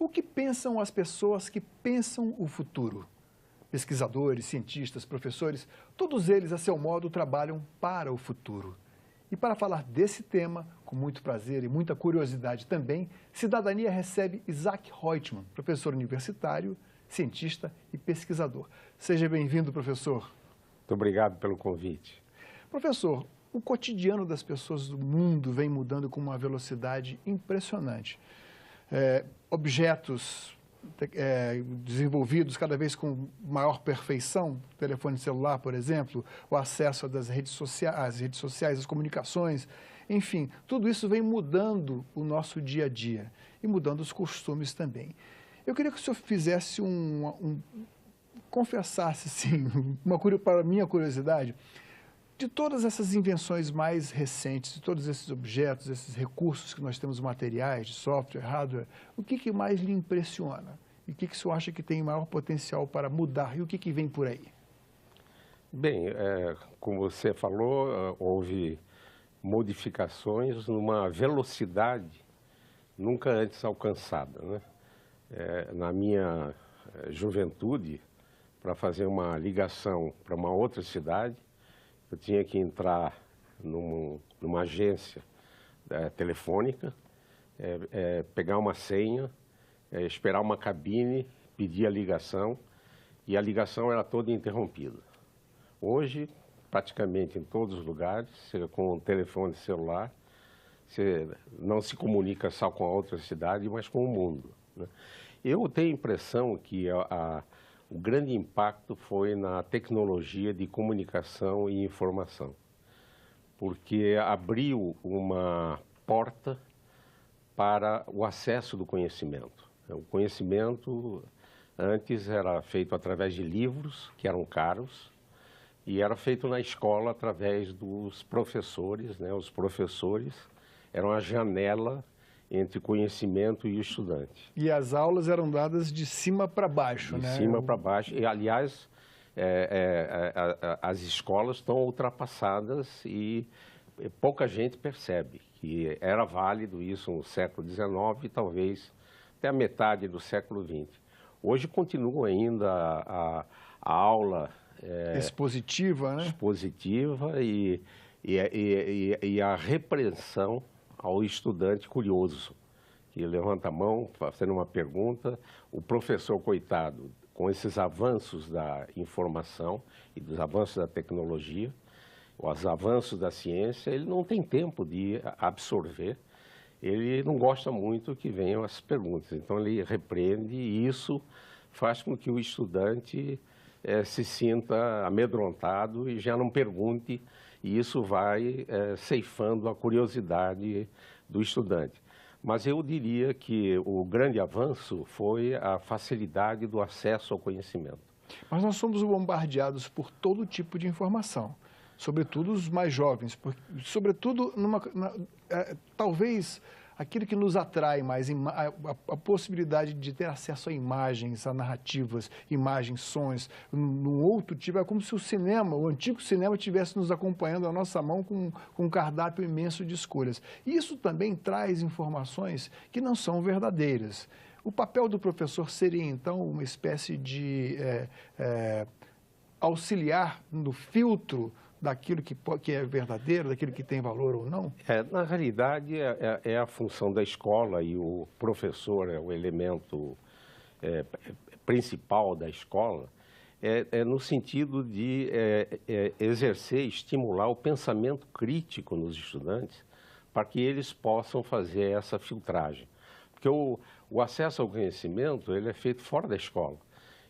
O que pensam as pessoas que pensam o futuro? Pesquisadores, cientistas, professores, todos eles, a seu modo, trabalham para o futuro. E para falar desse tema, com muito prazer e muita curiosidade também, Cidadania recebe Isaac Reutemann, professor universitário, cientista e pesquisador. Seja bem-vindo, professor. Muito obrigado pelo convite. Professor, o cotidiano das pessoas do mundo vem mudando com uma velocidade impressionante. Objetos desenvolvidos cada vez com maior perfeição, telefone celular, por exemplo, o acesso às redes sociais, às comunicações, enfim, tudo isso vem mudando o nosso dia a dia e mudando os costumes também. Eu queria que o senhor fizesse confessasse, assim, para a minha curiosidade, de todas essas invenções mais recentes, de todos esses objetos, esses recursos que nós temos materiais, de software, hardware, o que mais lhe impressiona? E o que o senhor acha que tem maior potencial para mudar? E o que vem por aí? Bem, como você falou, houve modificações numa velocidade nunca antes alcançada, né? Na minha juventude, para fazer uma ligação para uma outra cidade, eu tinha que entrar numa agência telefônica, pegar uma senha, esperar uma cabine, pedir a ligação, e a ligação era toda interrompida. Hoje, praticamente em todos os lugares, seja com o telefone celular, você não se comunica só com a outra cidade, mas com o mundo, né? Eu tenho a impressão que o grande impacto foi na tecnologia de comunicação e informação, porque abriu uma porta para o acesso do conhecimento. O conhecimento antes era feito através de livros, que eram caros, e era feito na escola através dos professores, né? Os professores eram a janela entre conhecimento e o estudante. E as aulas eram dadas de cima para baixo, né? De cima para baixo. E, aliás, as escolas estão ultrapassadas e pouca gente percebe que era válido isso no século XIX e talvez até a metade do século XX. Hoje continua ainda a aula expositiva, né? Expositiva e a repreensão ao estudante curioso, que levanta a mão fazendo uma pergunta, o professor, coitado, com esses avanços da informação e dos avanços da tecnologia, os avanços da ciência, ele não tem tempo de absorver, ele não gosta muito que venham as perguntas, então ele repreende e isso faz com que o estudante se sinta amedrontado e já não pergunte, e isso vai ceifando a curiosidade do estudante. Mas eu diria que o grande avanço foi a facilidade do acesso ao conhecimento. Mas nós somos bombardeados por todo tipo de informação, sobretudo os mais jovens, sobretudo talvez aquilo que nos atrai mais, a possibilidade de ter acesso a imagens, a narrativas, imagens, sons, num outro tipo, é como se o antigo cinema estivesse nos acompanhando à nossa mão com um cardápio imenso de escolhas. E isso também traz informações que não são verdadeiras. O papel do professor seria, então, uma espécie de auxiliar no filtro daquilo que é verdadeiro, daquilo que tem valor ou não? Na realidade, é a função da escola e o professor é o elemento principal da escola, no sentido de exercer, estimular o pensamento crítico nos estudantes para que eles possam fazer essa filtragem. Porque o acesso ao conhecimento ele é feito fora da escola.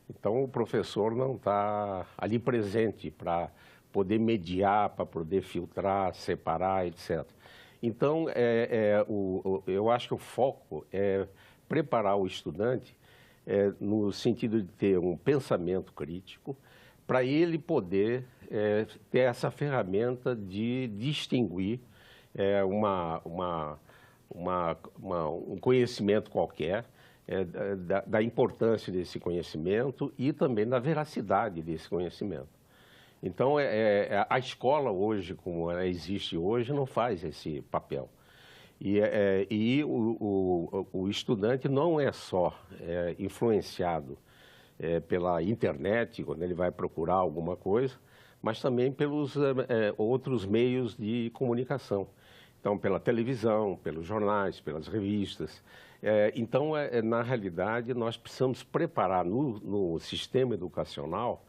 Então, o professor não está ali presente para poder mediar, para poder filtrar, separar, etc. Então, eu acho que o foco é preparar o estudante no sentido de ter um pensamento crítico, para ele poder ter essa ferramenta de distinguir um conhecimento qualquer, da importância desse conhecimento e também da veracidade desse conhecimento. Então, a escola hoje, como ela existe hoje, não faz esse papel. E o estudante não é só influenciado pela internet, quando ele vai procurar alguma coisa, mas também pelos outros meios de comunicação. Então, pela televisão, pelos jornais, pelas revistas. Então, na realidade, nós precisamos preparar no sistema educacional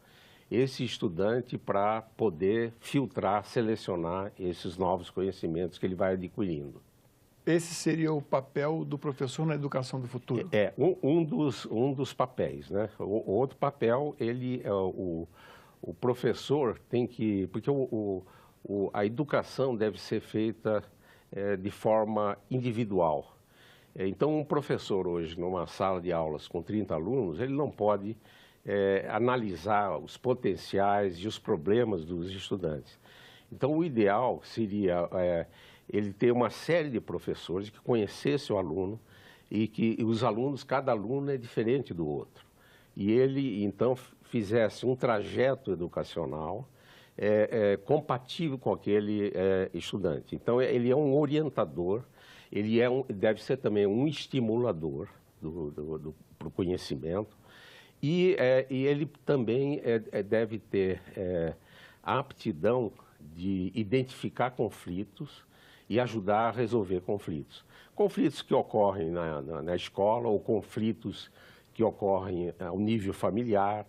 esse estudante para poder filtrar, selecionar esses novos conhecimentos que ele vai adquirindo. Esse seria o papel do professor na educação do futuro? Um dos papéis, né? O outro papel, o professor tem que... Porque a educação deve ser feita de forma individual. Então, um professor hoje, numa sala de aulas com 30 alunos, ele não pode analisar os potenciais e os problemas dos estudantes. Então, o ideal seria ele ter uma série de professores que conhecessem o aluno e que os alunos, cada aluno é diferente do outro. E ele, então, fizesse um trajeto educacional compatível com aquele estudante. Então, ele é um orientador, ele deve ser também um estimulador para o conhecimento e ele também deve ter a aptidão de identificar conflitos e ajudar a resolver conflitos. Conflitos que ocorrem na escola ou conflitos que ocorrem ao nível familiar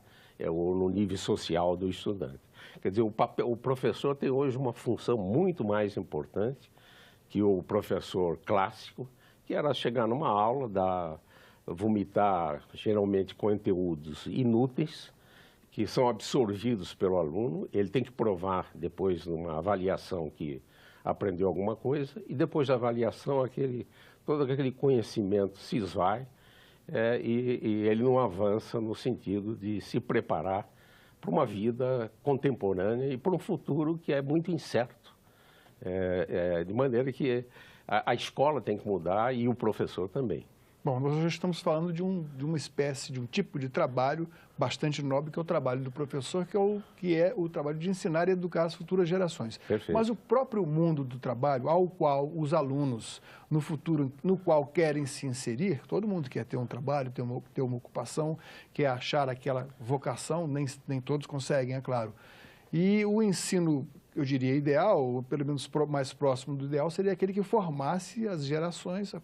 ou no nível social do estudante. Quer dizer, o professor tem hoje uma função muito mais importante que o professor clássico, que era chegar numa aula, vomitar geralmente conteúdos inúteis, que são absorvidos pelo aluno. Ele tem que provar depois numa avaliação que aprendeu alguma coisa, e depois da avaliação todo aquele conhecimento se esvai e ele não avança no sentido de se preparar para uma vida contemporânea e para um futuro que é muito incerto. De maneira que a escola tem que mudar e o professor também. Bom, nós já estamos falando de uma espécie, de um tipo de trabalho bastante nobre, que é o trabalho do professor, que é o trabalho de ensinar e educar as futuras gerações. Perfeito. Mas o próprio mundo do trabalho, ao qual os alunos, no futuro, no qual querem se inserir, todo mundo quer ter um trabalho, ter uma ocupação, quer achar aquela vocação, nem todos conseguem, é claro. E o ensino, eu diria, ideal, ou pelo menos mais próximo do ideal, seria aquele que formasse as gerações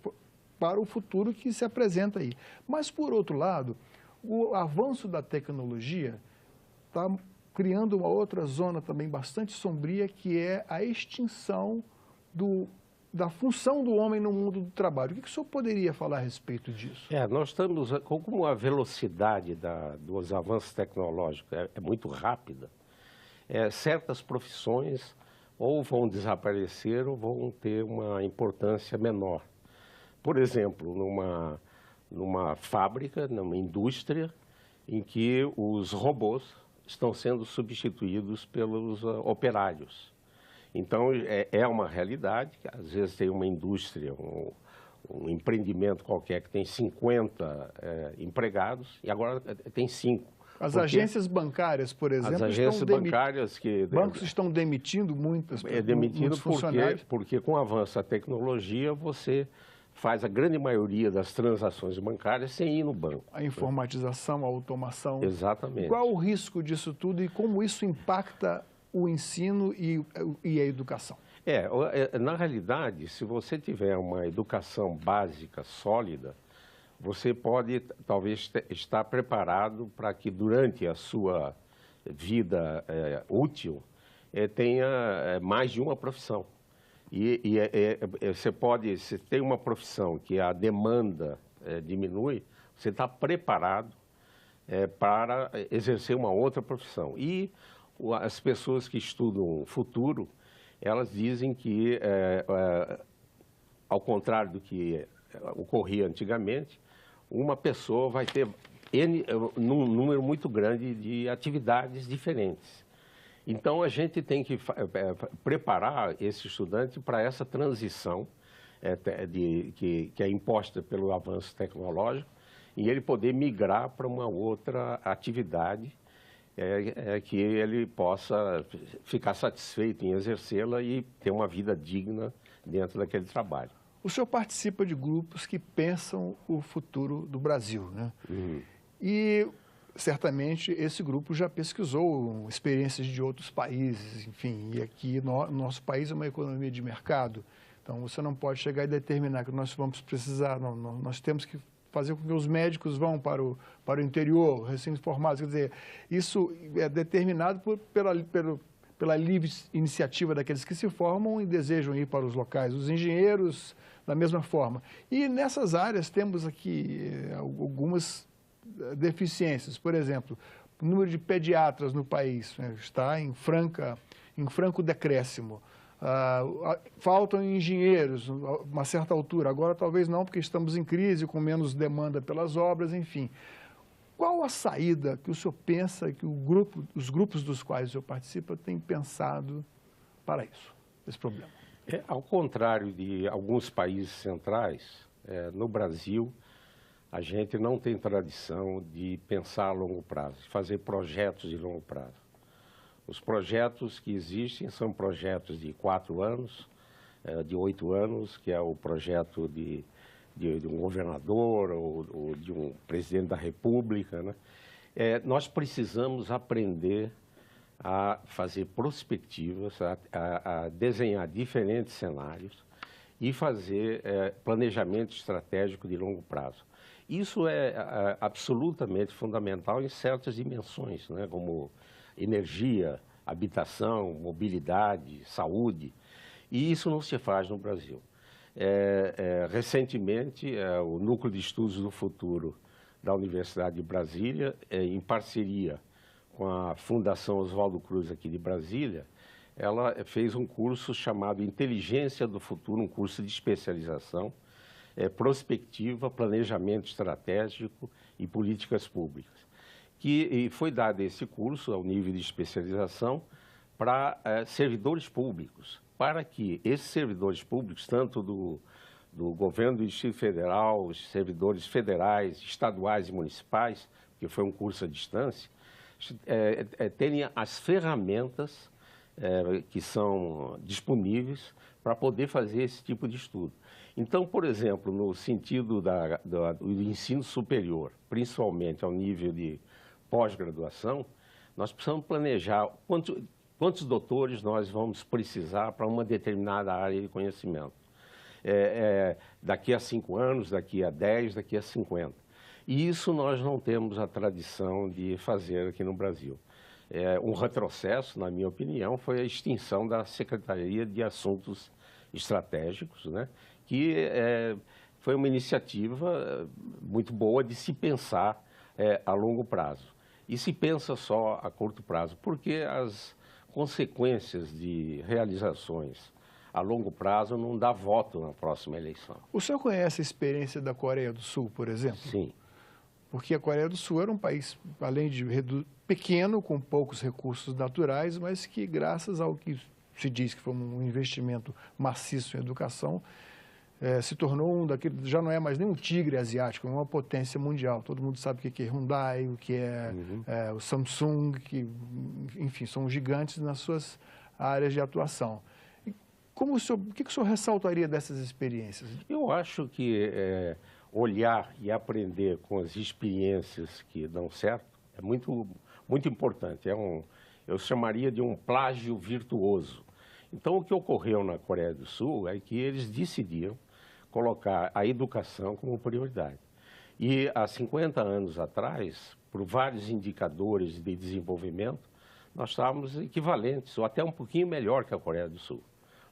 para o futuro que se apresenta aí. Mas, por outro lado, o avanço da tecnologia está criando uma outra zona também bastante sombria, que é a extinção da função do homem no mundo do trabalho. O que o senhor poderia falar a respeito disso? Nós estamos, como a velocidade dos avanços tecnológicos é muito rápida, certas profissões ou vão desaparecer ou vão ter uma importância menor. Por exemplo, numa fábrica, numa indústria, em que os robôs estão sendo substituídos pelos operários. Então, é uma realidade, que às vezes tem uma indústria, um empreendimento qualquer que tem 50 empregados e agora tem 5. As agências bancárias, por exemplo, as agências bancárias bancos estão demitindo muitos funcionários. Porque com o avanço da tecnologia, você faz a grande maioria das transações bancárias sem ir no banco. A informatização, a automação. Exatamente. Qual o risco disso tudo e como isso impacta o ensino e a educação? Na realidade, se você tiver uma educação básica, sólida, você pode talvez estar preparado para que durante a sua vida útil tenha mais de uma profissão. Se tem uma profissão que a demanda diminui, você está preparado para exercer uma outra profissão. E as pessoas que estudam o futuro, elas dizem que, ao contrário do que ocorria antigamente, uma pessoa vai ter um número muito grande de atividades diferentes. Então, a gente tem que preparar esse estudante para essa transição que é imposta pelo avanço tecnológico e ele poder migrar para uma outra atividade que ele possa ficar satisfeito em exercê-la e ter uma vida digna dentro daquele trabalho. O senhor participa de grupos que pensam o futuro do Brasil, né? E, certamente, esse grupo já pesquisou experiências de outros países, enfim, e aqui nosso país é uma economia de mercado, então você não pode chegar e determinar que nós vamos precisar, não, nós temos que fazer com que os médicos vão para o interior, recém-formados, quer dizer, isso é determinado pela livre iniciativa daqueles que se formam e desejam ir para os locais, os engenheiros da mesma forma. E nessas áreas temos aqui algumas deficiências. Por exemplo, o número de pediatras no país, né, está em franco decréscimo. Faltam engenheiros, a uma certa altura. Agora talvez não, porque estamos em crise, com menos demanda pelas obras, enfim. Qual a saída que o senhor pensa que os grupos dos quais o senhor participa têm pensado para isso, esse problema? Ao contrário de alguns países centrais, no Brasil, a gente não tem tradição de pensar a longo prazo, de fazer projetos de longo prazo. Os projetos que existem são projetos de 4 anos, de 8 anos, que é o projeto de um governador ou de um presidente da República, né? Nós precisamos aprender a fazer prospectivas, a desenhar diferentes cenários e fazer planejamento estratégico de longo prazo. Isso é absolutamente fundamental em certas dimensões, né, como energia, habitação, mobilidade, saúde, e isso não se faz no Brasil. Recentemente, o Núcleo de Estudos do Futuro da Universidade de Brasília, em parceria com a Fundação Oswaldo Cruz aqui de Brasília, ela fez um curso chamado Inteligência do Futuro, um curso de especialização, prospectiva, planejamento estratégico e políticas públicas. E foi dado esse curso ao nível de especialização para servidores públicos, para que esses servidores públicos, tanto do governo do Distrito Federal, os servidores federais, estaduais e municipais, que foi um curso à distância, terem as ferramentas que são disponíveis para poder fazer esse tipo de estudo. Então, por exemplo, no sentido do ensino superior, principalmente ao nível de pós-graduação, nós precisamos planejar quantos doutores nós vamos precisar para uma determinada área de conhecimento. Daqui a 5 anos, daqui a 10, daqui a 50. E isso nós não temos a tradição de fazer aqui no Brasil. Um retrocesso, na minha opinião, foi a extinção da Secretaria de Assuntos Estratégicos, né? Que foi uma iniciativa muito boa de se pensar a longo prazo. E se pensa só a curto prazo, porque as consequências de realizações a longo prazo não dá voto na próxima eleição. O senhor conhece a experiência da Coreia do Sul, por exemplo? Sim. Porque a Coreia do Sul era um país, além de pequeno, com poucos recursos naturais, mas que, graças ao que se diz que foi um investimento maciço em educação, se tornou um daqueles, já não é mais nem um tigre asiático, é uma potência mundial. Todo mundo sabe o que é Hyundai, o que é o Samsung, que, enfim, são gigantes nas suas áreas de atuação. O que o senhor ressaltaria dessas experiências? Eu acho que olhar e aprender com as experiências que dão certo é muito, muito importante. Eu chamaria de um plágio virtuoso. Então, o que ocorreu na Coreia do Sul é que eles decidiram colocar a educação como prioridade. E há 50 anos atrás, por vários indicadores de desenvolvimento, nós estávamos equivalentes, ou até um pouquinho melhor que a Coreia do Sul.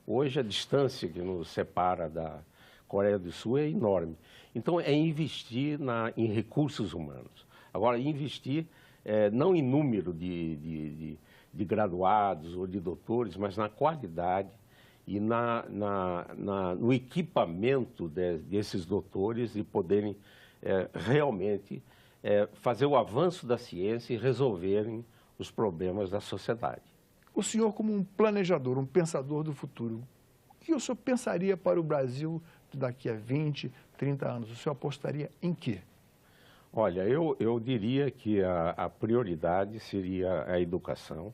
Hoje, a distância que nos separa da Coreia do Sul é enorme. Então, é investir em recursos humanos. Agora, investir não em número de graduados ou de doutores, mas na qualidade e no equipamento desses doutores e poderem realmente fazer o avanço da ciência e resolverem os problemas da sociedade. O senhor, como um planejador, um pensador do futuro, o que o senhor pensaria para o Brasil daqui a 20, 30 anos? O senhor apostaria em quê? Olha, eu diria que a prioridade seria a educação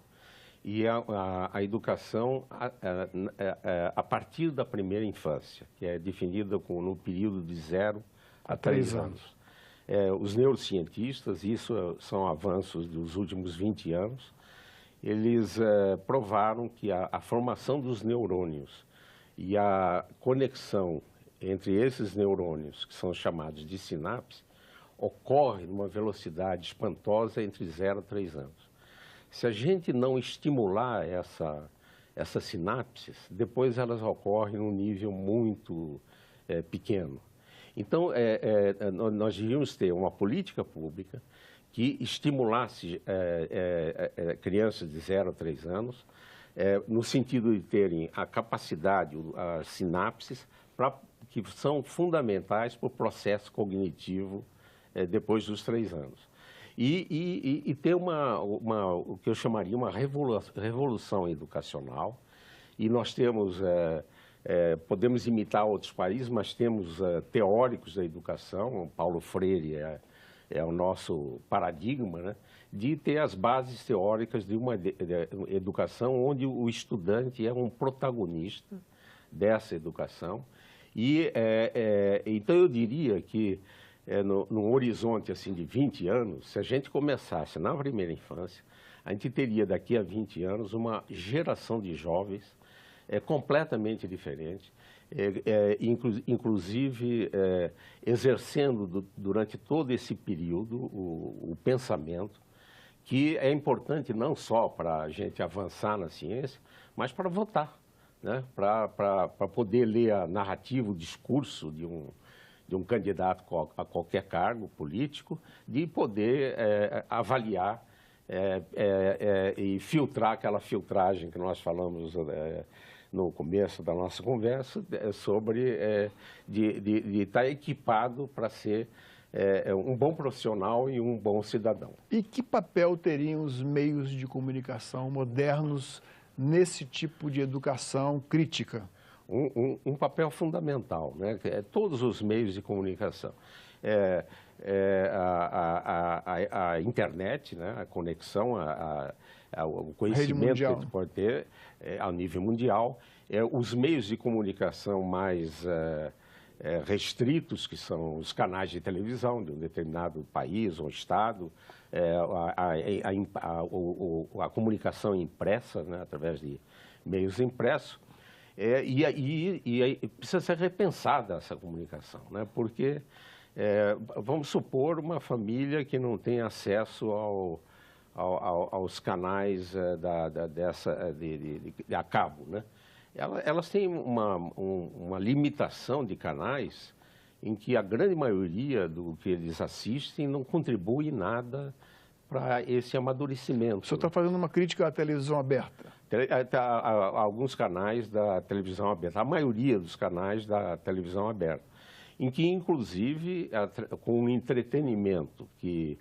e a educação a partir da primeira infância, que é definida no período de 0 a 3 anos. Os neurocientistas, isso são avanços dos últimos 20 anos, eles provaram que a formação dos neurônios e a conexão entre esses neurônios, que são chamados de sinapse, ocorre numa velocidade espantosa entre 0 a 3 anos. Se a gente não estimular essas sinapses, depois elas ocorrem num nível muito pequeno. Então, nós devíamos ter uma política pública que estimulasse crianças de 0 a 3 anos, no sentido de terem a capacidade, as sinapses, que são fundamentais para o processo cognitivo depois dos 3 anos. E ter o que eu chamaria uma revolução educacional. E nós temos, podemos imitar outros países, mas temos teóricos da educação. Paulo Freire é o nosso paradigma, né, de ter as bases teóricas de uma educação onde o estudante é um protagonista dessa educação. Então, eu diria que, num horizonte assim, de 20 anos, se a gente começasse na primeira infância, a gente teria daqui a 20 anos uma geração de jovens completamente diferente, inclusive exercendo durante todo esse período o pensamento, que é importante não só para a gente avançar na ciência, mas para votar, né? Para poder ler a narrativa, o discurso de um candidato a qualquer cargo político, de poder avaliar e filtrar aquela filtragem que nós falamos no começo da nossa conversa, sobre de estar equipado para ser um bom profissional e um bom cidadão. E que papel teriam os meios de comunicação modernos nesse tipo de educação crítica? Um papel fundamental, né? Todos os meios de comunicação. A internet, né? A conexão, o conhecimento que a gente pode ter ao nível mundial. Os meios de comunicação mais restritos, que são os canais de televisão de um determinado país ou estado, a comunicação impressa, né? Através de meios impressos. E precisa ser repensada essa comunicação, né? Porque, vamos supor, uma família que não tem acesso aos canais a cabo, né? Elas têm uma limitação de canais em que a grande maioria do que eles assistem não contribui nada para esse amadurecimento. O senhor está fazendo uma crítica à televisão aberta? Alguns canais da televisão aberta, a maioria dos canais da televisão aberta, em que, inclusive, com o entretenimento, que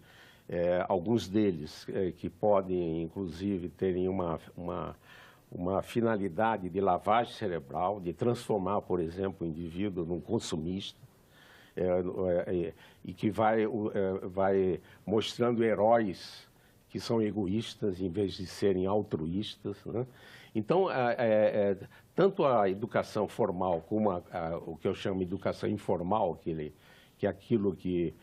alguns deles que podem, inclusive, terem uma finalidade de lavagem cerebral, de transformar, por exemplo, o indivíduo num consumista, e que vai mostrando heróis que são egoístas em vez de serem altruístas, né? Então, tanto a educação formal como o que eu chamo de educação informal, que é aquilo que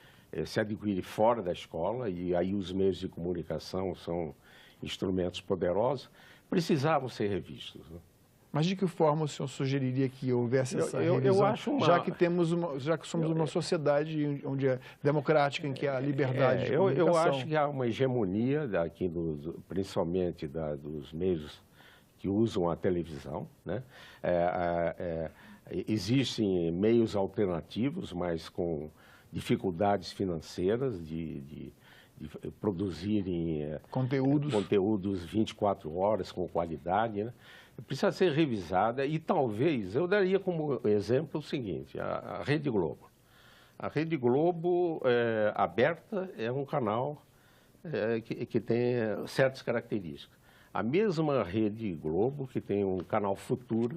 se adquire fora da escola, e aí os meios de comunicação são instrumentos poderosos, precisavam ser revistos, né? Mas de que forma o senhor sugeriria que houvesse essa revisão, já que somos uma sociedade onde é democrática, em que há liberdade de comunicação? Eu acho que há uma hegemonia, principalmente dos meios que usam a televisão, né? Existem meios alternativos, mas com dificuldades financeiras de produzirem conteúdos 24 horas com qualidade, né? Precisa ser revisada e talvez, eu daria como exemplo o seguinte, a Rede Globo. A Rede Globo aberta é um canal que tem certas características. A mesma Rede Globo, que tem um canal Futura,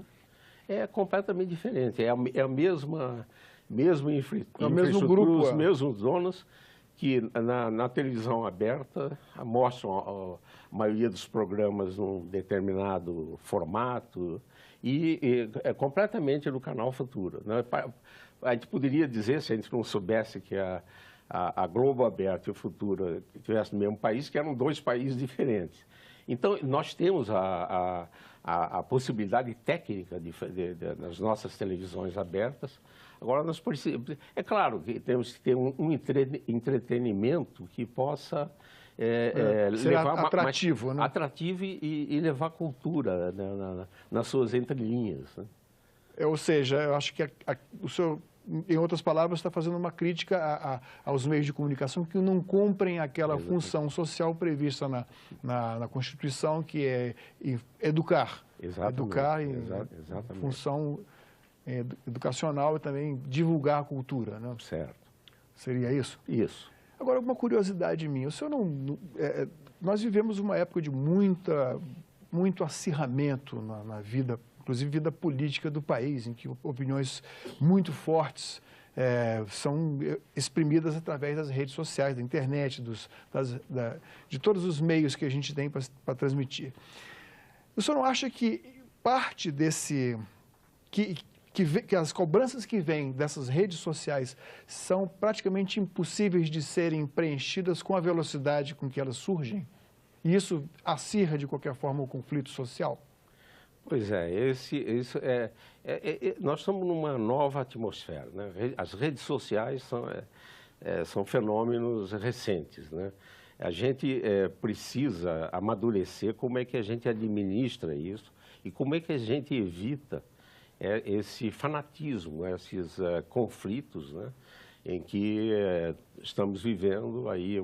é completamente diferente. É a mesma infraestrutura, grupo, os mesmos donos, que na televisão aberta mostram a maioria dos programas num determinado formato e é completamente no canal Futura, né? A gente poderia dizer, se a gente não soubesse que a Globo Aberta e o Futura estivessem no mesmo país, que eram dois países diferentes. Então, nós temos a possibilidade técnica das nossas televisões abertas. Agora, nós precisamos... É claro que temos que ter um entretenimento que possa levar atrativo, né? Atrativo e levar cultura, né, nas suas entrelinhas, né? Ou seja, eu acho que o senhor, em outras palavras, está fazendo uma crítica aos meios de comunicação que não cumprem aquela função social prevista na Constituição, que é educar. Exatamente. Educar Exatamente. Função educacional e também divulgar a cultura, né? Certo. Seria isso? Isso. Agora, uma curiosidade minha. O senhor nós vivemos uma época de muito acirramento na vida, inclusive vida política do país, em que opiniões muito fortes são exprimidas através das redes sociais, da internet, de todos os meios que a gente tem para transmitir. O senhor não acha que parte desse... que as cobranças que vêm dessas redes sociais são praticamente impossíveis de serem preenchidas com a velocidade com que elas surgem? E isso acirra, de qualquer forma, o conflito social? Pois é, nós estamos numa nova atmosfera, né? As redes sociais são fenômenos recentes, né? A gente precisa amadurecer como é que a gente administra isso e como é que a gente evita esse fanatismo, esses conflitos, né? Em que estamos vivendo aí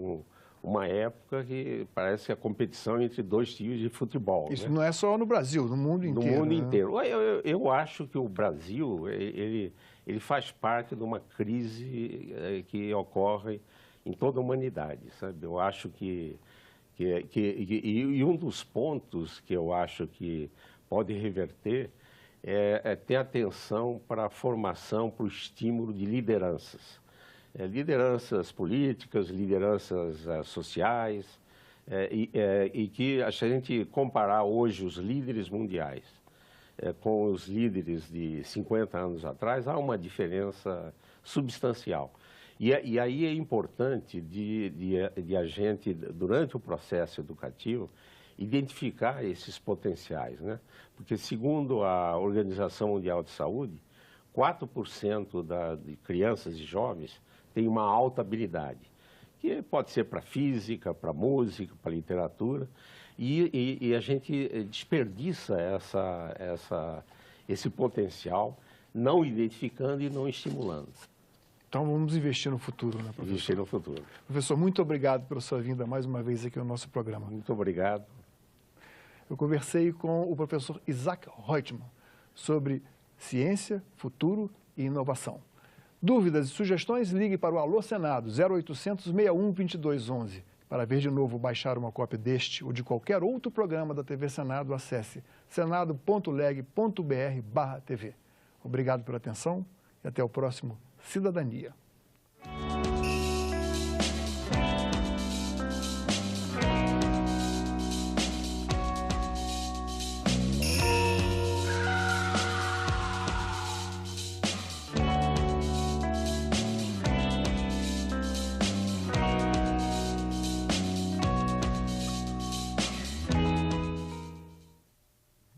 uma época que parece a competição entre dois times de futebol. Isso, né? Não Não é só no Brasil, no mundo inteiro. No mundo né? inteiro. Eu acho que o Brasil ele faz parte de uma crise que ocorre em toda a humanidade, sabe? Eu acho que um dos pontos que eu acho que pode reverter é ter atenção para a formação, para o estímulo de lideranças. Lideranças políticas, lideranças sociais, e que, se a gente comparar hoje os líderes mundiais com os líderes de 50 anos atrás, há uma diferença substancial. E aí é importante de a gente, durante o processo educativo, identificar esses potenciais, né? Porque, segundo a Organização Mundial de Saúde, 4% de crianças e jovens têm uma alta habilidade, que pode ser para física, para música, para literatura, e a gente desperdiça esse potencial, não identificando e não estimulando. Então, vamos investir no futuro, né, professor? Investir no futuro. Professor, muito obrigado pela sua vinda mais uma vez aqui ao nosso programa. Muito obrigado. Eu conversei com o professor Isaac Reutemann sobre ciência, futuro e inovação. Dúvidas e sugestões, ligue para o Alô Senado, 0800 61 2211. Para ver de novo, baixar uma cópia deste ou de qualquer outro programa da TV Senado, acesse senado.leg.br/TV. Obrigado pela atenção e até o próximo Cidadania.